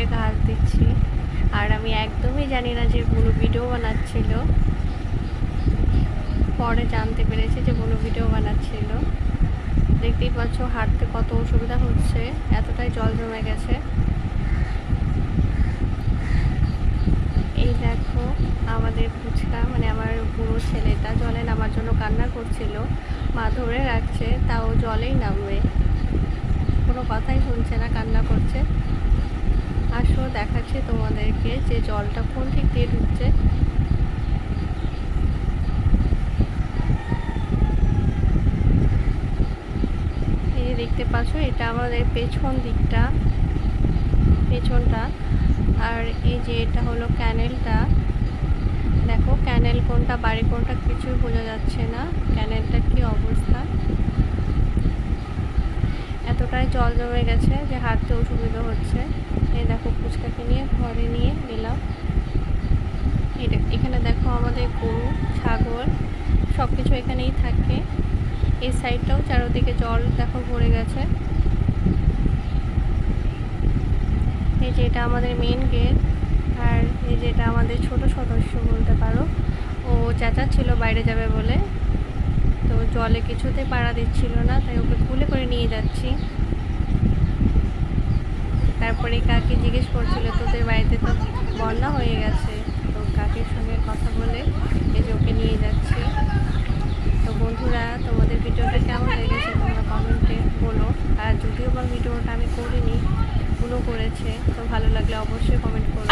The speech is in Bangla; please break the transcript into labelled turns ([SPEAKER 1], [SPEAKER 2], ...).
[SPEAKER 1] মাঠে ঘাস দিচ্ছি। আর আমি একদমই জানি না যে বুনু ভিডিও বানাচ্ছিল, পরে জানতে পেরেছি যে বুনু ভিডিও বানাচ্ছিল। দেখতেই পাচ্ছ হাঁটতে কত অসুবিধা হচ্ছে, এতটাই জল জমে গেছে। এই দেখো আমাদের ফুচকা, মানে আমার বুড়ো ছেলেটা জলে নামার জন্য কান্না করছিল, মা ধরে রাখছে, তাও জলেই নামবে, কোনো কথাই শুনছে না, কান্না করছে। আসো দেখাচ্ছি তোমাদেরকে যে জলটা কোন দিক দিয়ে ঢুকছে। এই যে দেখতে পাচ্ছ, এটা আমাদের পেছনটা। আর এই যে এটা হলো ক্যানেলটা। দেখো ক্যানেল কোনটা বাড়ি কোনটা কিছুই বোঝা যাচ্ছে না, ক্যানেলটার কি অবস্থা। এতটাই জল জমে গেছে যে হাঁটতে অসুবিধা হচ্ছে। এই দেখো ফুচকাকে নিয়ে ঘরে নিয়ে নিলাম। এখানে দেখো আমাদের গরু, ছাগল সব কিছু এখানেই থাকে। এই সাইডটাও চারোদিকে জল দেখো ভরে গেছে। এই যে এটা আমাদের মেন গেট। আর এই যে এটা আমাদের ছোট সদস্য বলতে পারো, ও চেঁচাচ্ছিল বাইরে যাবে বলে, তো জলে কিছুতে পাড়া দিচ্ছিল না, তাই ওকে কুলে করে নিয়ে যাচ্ছি। তারপরে কাকি জিজ্ঞেস করছিল তোদের বাড়িতে তো বন্যা হয়ে গেছে, তো কাকির সঙ্গে কথা বলে এই যে ওকে নিয়ে যাচ্ছি। তো বন্ধুরা, তোমাদের ভিডিওটা কেমন লেগেছে তোমরা কমেন্টে বলো। আর যদিও বা ভিডিওটা আমি করিনি, ভুলও করেছে, তো ভালো লাগলে অবশ্যই কমেন্ট করো।